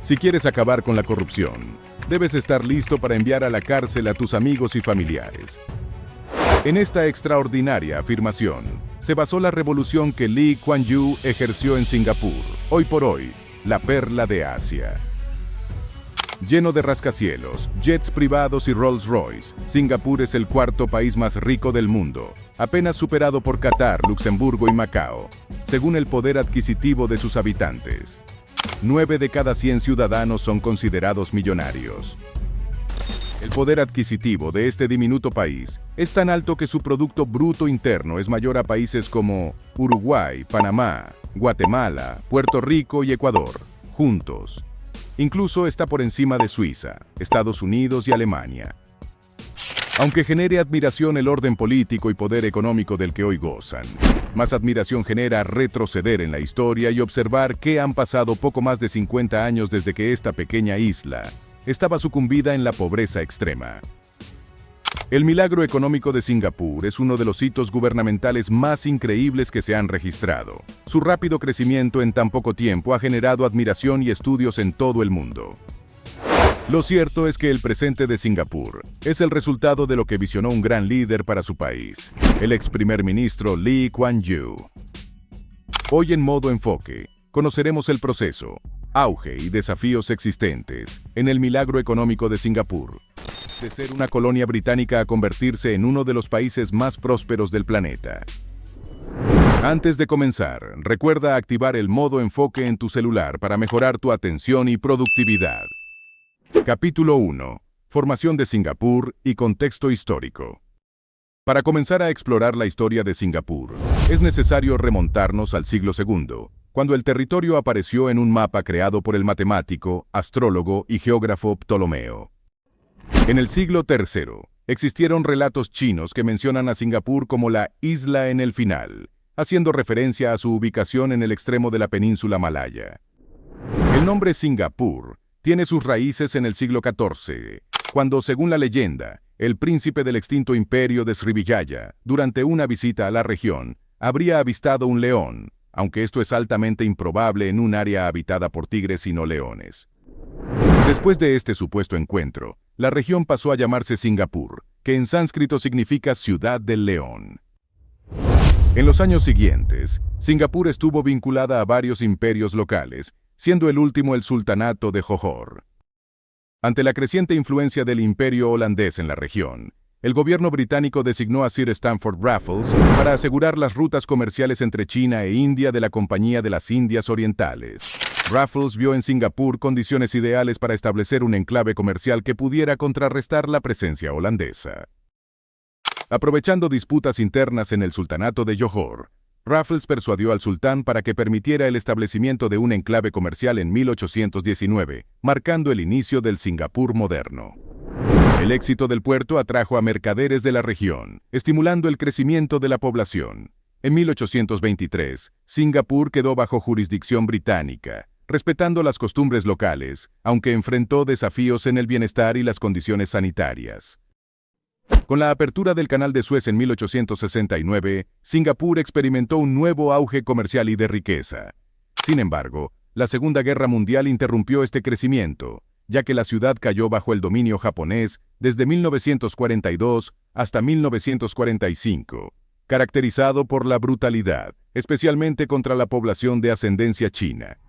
Si quieres acabar con la corrupción, debes estar listo para enviar a la cárcel a tus amigos y familiares. En esta extraordinaria afirmación, se basó la revolución que Lee Kuan Yew ejerció en Singapur, hoy por hoy, la perla de Asia. Lleno de rascacielos, jets privados y Rolls-Royce, Singapur es el cuarto país más rico del mundo, apenas superado por Qatar, Luxemburgo y Macao, según el poder adquisitivo de sus habitantes. 9 de cada 100 ciudadanos son considerados millonarios. El poder adquisitivo de este diminuto país es tan alto que su Producto Bruto Interno es mayor a países como Uruguay, Panamá, Guatemala, Puerto Rico y Ecuador, juntos. Incluso está por encima de Suiza, Estados Unidos y Alemania. Aunque genere admiración el orden político y poder económico del que hoy gozan, más admiración genera retroceder en la historia y observar que han pasado poco más de 50 años desde que esta pequeña isla estaba sucumbida en la pobreza extrema. El milagro económico de Singapur es uno de los hitos gubernamentales más increíbles que se han registrado. Su rápido crecimiento en tan poco tiempo ha generado admiración y estudios en todo el mundo. Lo cierto es que el presente de Singapur es el resultado de lo que visionó un gran líder para su país, el ex primer ministro Lee Kuan Yew. Hoy en Modo Enfoque, conoceremos el proceso, auge y desafíos existentes en el milagro económico de Singapur, de ser una colonia británica a convertirse en uno de los países más prósperos del planeta. Antes de comenzar, recuerda activar el modo enfoque en tu celular para mejorar tu atención y productividad. Capítulo 1. Formación de Singapur y contexto histórico. Para comenzar a explorar la historia de Singapur, es necesario remontarnos al siglo II, cuando el territorio apareció en un mapa creado por el matemático, astrólogo y geógrafo Ptolomeo. En el siglo III, existieron relatos chinos que mencionan a Singapur como la isla en el final, haciendo referencia a su ubicación en el extremo de la península malaya. El nombre Singapur tiene sus raíces en el siglo XIV, cuando, según la leyenda, el príncipe del extinto imperio de Srivijaya, durante una visita a la región, habría avistado un león, aunque esto es altamente improbable en un área habitada por tigres y no leones. Después de este supuesto encuentro, la región pasó a llamarse Singapur, que en sánscrito significa Ciudad del León. En los años siguientes, Singapur estuvo vinculada a varios imperios locales, siendo el último el sultanato de Johor. Ante la creciente influencia del imperio holandés en la región, el gobierno británico designó a Sir Stamford Raffles para asegurar las rutas comerciales entre China e India de la Compañía de las Indias Orientales. Raffles vio en Singapur condiciones ideales para establecer un enclave comercial que pudiera contrarrestar la presencia holandesa. Aprovechando disputas internas en el sultanato de Johor, Raffles persuadió al sultán para que permitiera el establecimiento de un enclave comercial en 1819, marcando el inicio del Singapur moderno. El éxito del puerto atrajo a mercaderes de la región, estimulando el crecimiento de la población. En 1823, Singapur quedó bajo jurisdicción británica, respetando las costumbres locales, aunque enfrentó desafíos en el bienestar y las condiciones sanitarias. Con la apertura del Canal de Suez en 1869, Singapur experimentó un nuevo auge comercial y de riqueza. Sin embargo, la Segunda Guerra Mundial interrumpió este crecimiento, ya que la ciudad cayó bajo el dominio japonés desde 1942 hasta 1945, caracterizado por la brutalidad, especialmente contra la población de ascendencia china.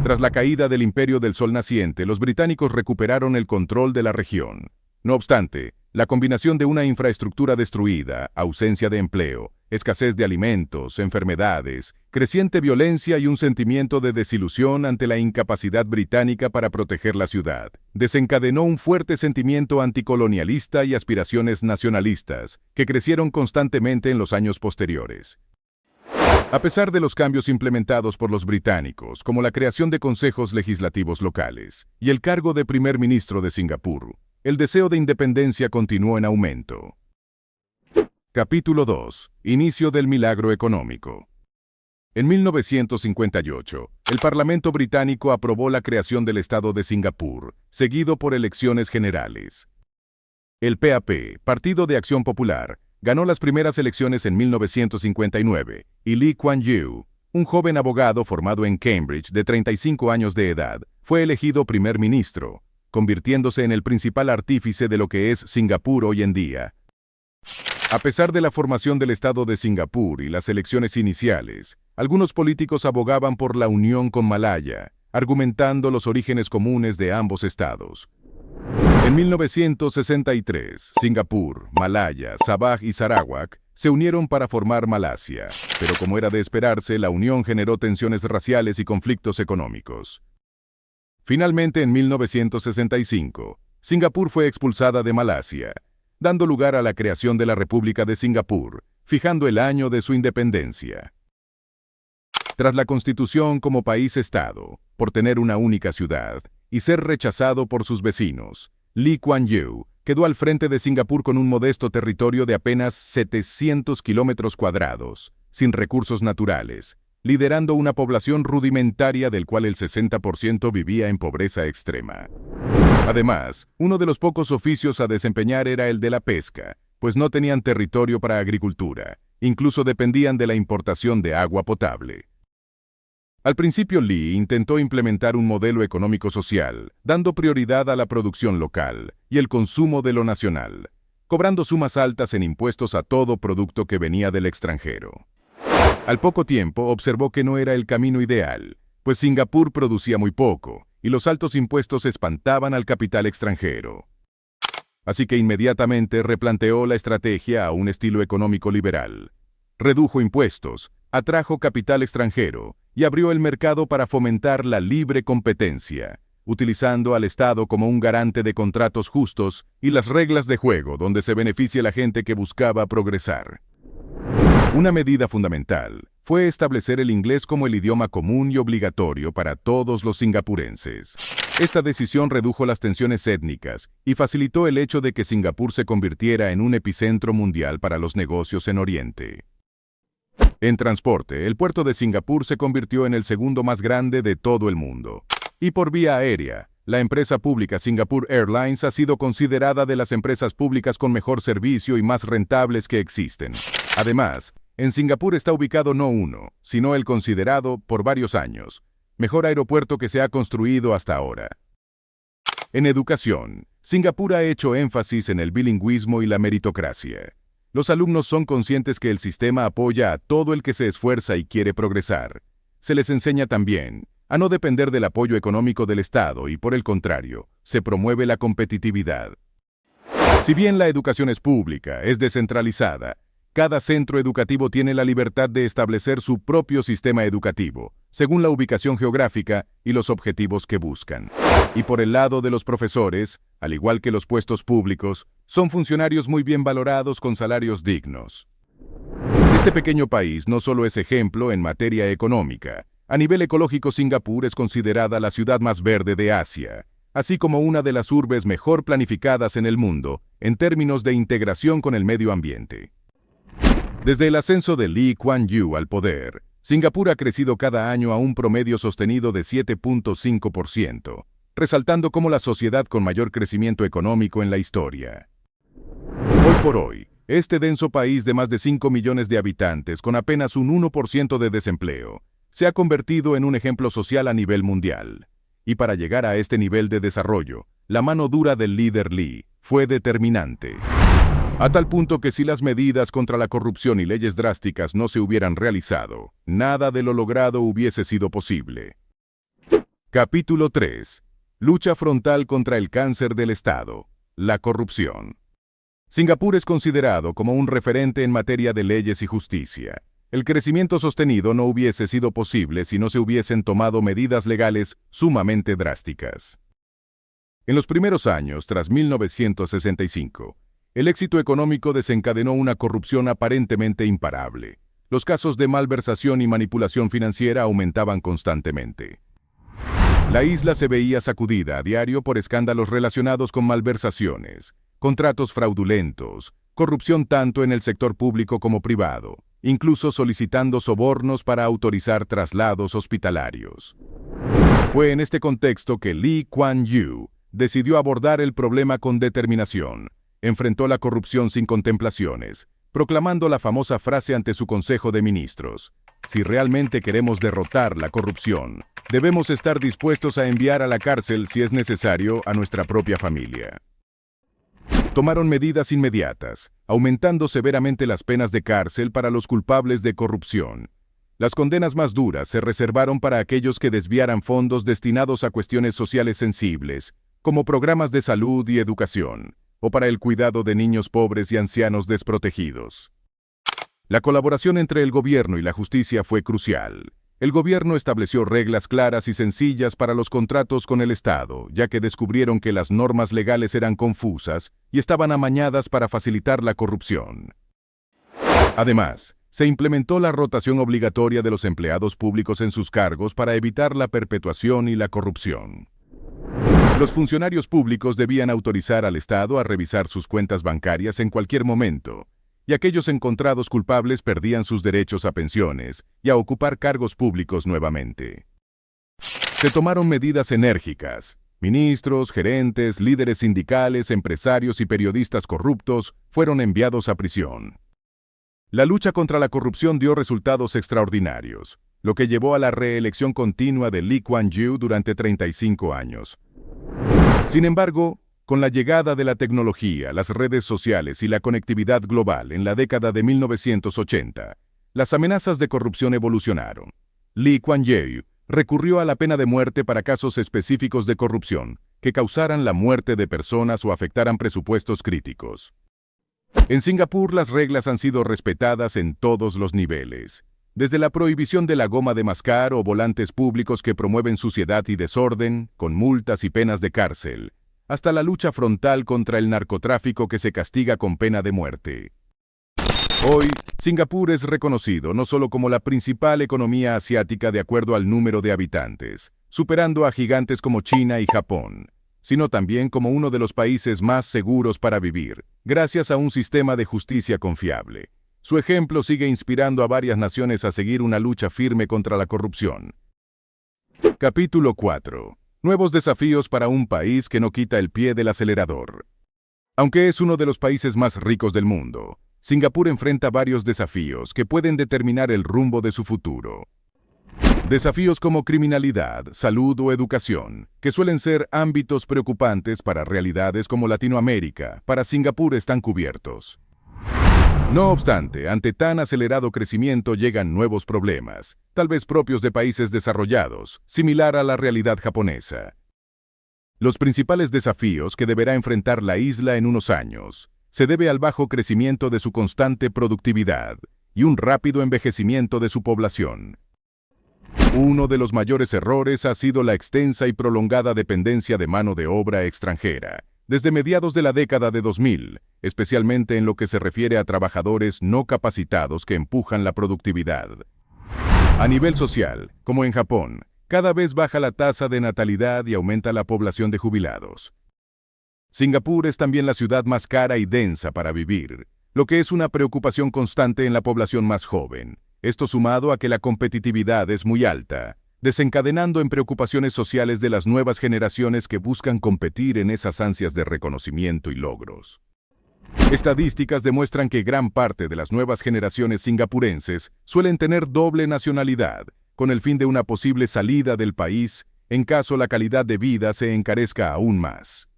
Tras la caída del Imperio del Sol Naciente, los británicos recuperaron el control de la región. No obstante, la combinación de una infraestructura destruida, ausencia de empleo, escasez de alimentos, enfermedades, creciente violencia y un sentimiento de desilusión ante la incapacidad británica para proteger la ciudad, desencadenó un fuerte sentimiento anticolonialista y aspiraciones nacionalistas, que crecieron constantemente en los años posteriores. A pesar de los cambios implementados por los británicos, como la creación de consejos legislativos locales y el cargo de primer ministro de Singapur, el deseo de independencia continuó en aumento. Capítulo 2. Inicio del milagro económico. En 1958, el Parlamento británico aprobó la creación del Estado de Singapur, seguido por elecciones generales. El PAP, Partido de Acción Popular, ganó las primeras elecciones en 1959, y Lee Kuan Yew, un joven abogado formado en Cambridge de 35 años de edad, fue elegido primer ministro, convirtiéndose en el principal artífice de lo que es Singapur hoy en día. A pesar de la formación del Estado de Singapur y las elecciones iniciales, algunos políticos abogaban por la unión con Malaya, argumentando los orígenes comunes de ambos estados. En 1963, Singapur, Malaya, Sabah y Sarawak se unieron para formar Malasia, pero como era de esperarse, la unión generó tensiones raciales y conflictos económicos. Finalmente, en 1965, Singapur fue expulsada de Malasia, dando lugar a la creación de la República de Singapur, fijando el año de su independencia. Tras la constitución como país-estado, por tener una única ciudad y ser rechazado por sus vecinos, Lee Kuan Yew quedó al frente de Singapur con un modesto territorio de apenas 700 kilómetros cuadrados, sin recursos naturales, liderando una población rudimentaria del cual el 60% vivía en pobreza extrema. Además, uno de los pocos oficios a desempeñar era el de la pesca, pues no tenían territorio para agricultura, incluso dependían de la importación de agua potable. Al principio Lee intentó implementar un modelo económico-social, dando prioridad a la producción local y el consumo de lo nacional, cobrando sumas altas en impuestos a todo producto que venía del extranjero. Al poco tiempo observó que no era el camino ideal, pues Singapur producía muy poco y los altos impuestos espantaban al capital extranjero. Así que inmediatamente replanteó la estrategia a un estilo económico liberal. Redujo impuestos, atrajo capital extranjero y abrió el mercado para fomentar la libre competencia, utilizando al Estado como un garante de contratos justos y las reglas de juego donde se beneficie la gente que buscaba progresar. Una medida fundamental fue establecer el inglés como el idioma común y obligatorio para todos los singapurenses. Esta decisión redujo las tensiones étnicas y facilitó el hecho de que Singapur se convirtiera en un epicentro mundial para los negocios en Oriente. En transporte, el puerto de Singapur se convirtió en el segundo más grande de todo el mundo. Y por vía aérea, la empresa pública Singapore Airlines ha sido considerada de las empresas públicas con mejor servicio y más rentables que existen. Además, en Singapur está ubicado no uno, sino el considerado, por varios años, mejor aeropuerto que se ha construido hasta ahora. En educación, Singapur ha hecho énfasis en el bilingüismo y la meritocracia. Los alumnos son conscientes que el sistema apoya a todo el que se esfuerza y quiere progresar. Se les enseña también a no depender del apoyo económico del Estado y, por el contrario, se promueve la competitividad. Si bien la educación es pública, es descentralizada, cada centro educativo tiene la libertad de establecer su propio sistema educativo, según la ubicación geográfica y los objetivos que buscan. Y por el lado de los profesores, al igual que los puestos públicos, son funcionarios muy bien valorados con salarios dignos. Este pequeño país no solo es ejemplo en materia económica. A nivel ecológico, Singapur es considerada la ciudad más verde de Asia, así como una de las urbes mejor planificadas en el mundo en términos de integración con el medio ambiente. Desde el ascenso de Lee Kuan Yew al poder, Singapur ha crecido cada año a un promedio sostenido de 7.5%, resaltando como la sociedad con mayor crecimiento económico en la historia. Hoy por hoy, este denso país de más de 5 millones de habitantes con apenas un 1% de desempleo, se ha convertido en un ejemplo social a nivel mundial. Y para llegar a este nivel de desarrollo, la mano dura del líder Lee fue determinante. A tal punto que si las medidas contra la corrupción y leyes drásticas no se hubieran realizado, nada de lo logrado hubiese sido posible. Capítulo 3. Lucha frontal contra el cáncer del Estado, la corrupción. Singapur es considerado como un referente en materia de leyes y justicia. El crecimiento sostenido no hubiese sido posible si no se hubiesen tomado medidas legales sumamente drásticas. En los primeros años, tras 1965, el éxito económico desencadenó una corrupción aparentemente imparable. Los casos de malversación y manipulación financiera aumentaban constantemente. La isla se veía sacudida a diario por escándalos relacionados con malversaciones, contratos fraudulentos, corrupción tanto en el sector público como privado, incluso solicitando sobornos para autorizar traslados hospitalarios. Fue en este contexto que Lee Kuan Yew decidió abordar el problema con determinación. Enfrentó la corrupción sin contemplaciones, proclamando la famosa frase ante su Consejo de Ministros: si realmente queremos derrotar la corrupción, debemos estar dispuestos a enviar a la cárcel, si es necesario, a nuestra propia familia. Tomaron medidas inmediatas, aumentando severamente las penas de cárcel para los culpables de corrupción. Las condenas más duras se reservaron para aquellos que desviaran fondos destinados a cuestiones sociales sensibles, como programas de salud y educación, o para el cuidado de niños pobres y ancianos desprotegidos. La colaboración entre el gobierno y la justicia fue crucial. El gobierno estableció reglas claras y sencillas para los contratos con el Estado, ya que descubrieron que las normas legales eran confusas y estaban amañadas para facilitar la corrupción. Además, se implementó la rotación obligatoria de los empleados públicos en sus cargos para evitar la perpetuación y la corrupción. Los funcionarios públicos debían autorizar al Estado a revisar sus cuentas bancarias en cualquier momento, y aquellos encontrados culpables perdían sus derechos a pensiones y a ocupar cargos públicos nuevamente. Se tomaron medidas enérgicas. Ministros, gerentes, líderes sindicales, empresarios y periodistas corruptos fueron enviados a prisión. La lucha contra la corrupción dio resultados extraordinarios, lo que llevó a la reelección continua de Lee Kuan Yew durante 35 años. Sin embargo, con la llegada de la tecnología, las redes sociales y la conectividad global en la década de 1980, las amenazas de corrupción evolucionaron. Lee Kuan Yew recurrió a la pena de muerte para casos específicos de corrupción que causaran la muerte de personas o afectaran presupuestos críticos. En Singapur, las reglas han sido respetadas en todos los niveles, desde la prohibición de la goma de mascar o volantes públicos que promueven suciedad y desorden, con multas y penas de cárcel, hasta la lucha frontal contra el narcotráfico que se castiga con pena de muerte. Hoy, Singapur es reconocido no solo como la principal economía asiática de acuerdo al número de habitantes, superando a gigantes como China y Japón, sino también como uno de los países más seguros para vivir, gracias a un sistema de justicia confiable. Su ejemplo sigue inspirando a varias naciones a seguir una lucha firme contra la corrupción. Capítulo 4. Nuevos desafíos para un país que no quita el pie del acelerador. Aunque es uno de los países más ricos del mundo, Singapur enfrenta varios desafíos que pueden determinar el rumbo de su futuro. Desafíos como criminalidad, salud o educación, que suelen ser ámbitos preocupantes para realidades como Latinoamérica, para Singapur están cubiertos. No obstante, ante tan acelerado crecimiento llegan nuevos problemas, tal vez propios de países desarrollados, similar a la realidad japonesa. Los principales desafíos que deberá enfrentar la isla en unos años se debe al bajo crecimiento de su constante productividad y un rápido envejecimiento de su población. Uno de los mayores errores ha sido la extensa y prolongada dependencia de mano de obra extranjera, desde mediados de la década de 2000, especialmente en lo que se refiere a trabajadores no capacitados que empujan la productividad. A nivel social, como en Japón, cada vez baja la tasa de natalidad y aumenta la población de jubilados. Singapur es también la ciudad más cara y densa para vivir, lo que es una preocupación constante en la población más joven. Esto sumado a que la competitividad es muy alta, desencadenando en preocupaciones sociales de las nuevas generaciones que buscan competir en esas ansias de reconocimiento y logros. Estadísticas demuestran que gran parte de las nuevas generaciones singapurenses suelen tener doble nacionalidad, con el fin de una posible salida del país en caso la calidad de vida se encarezca aún más.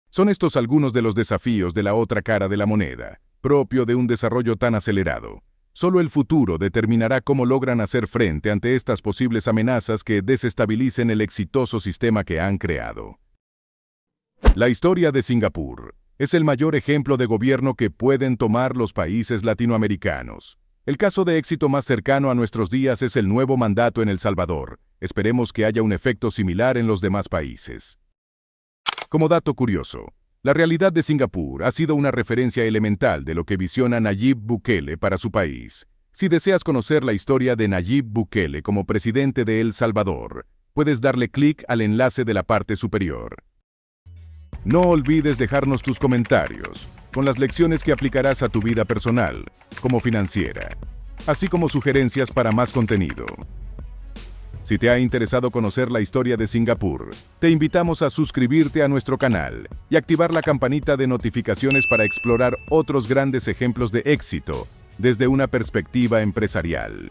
Son estos algunos de los desafíos de la otra cara de la moneda, propio de un desarrollo tan acelerado. Solo el futuro determinará cómo logran hacer frente ante estas posibles amenazas que desestabilicen el exitoso sistema que han creado. La historia de Singapur es el mayor ejemplo de gobierno que pueden tomar los países latinoamericanos. El caso de éxito más cercano a nuestros días es el nuevo mandato en El Salvador. Esperemos que haya un efecto similar en los demás países. Como dato curioso, la realidad de Singapur ha sido una referencia elemental de lo que visiona Nayib Bukele para su país. Si deseas conocer la historia de Nayib Bukele como presidente de El Salvador, puedes darle clic al enlace de la parte superior. No olvides dejarnos tus comentarios, con las lecciones que aplicarás a tu vida personal, como financiera, así como sugerencias para más contenido. Si te ha interesado conocer la historia de Singapur, te invitamos a suscribirte a nuestro canal y activar la campanita de notificaciones para explorar otros grandes ejemplos de éxito desde una perspectiva empresarial.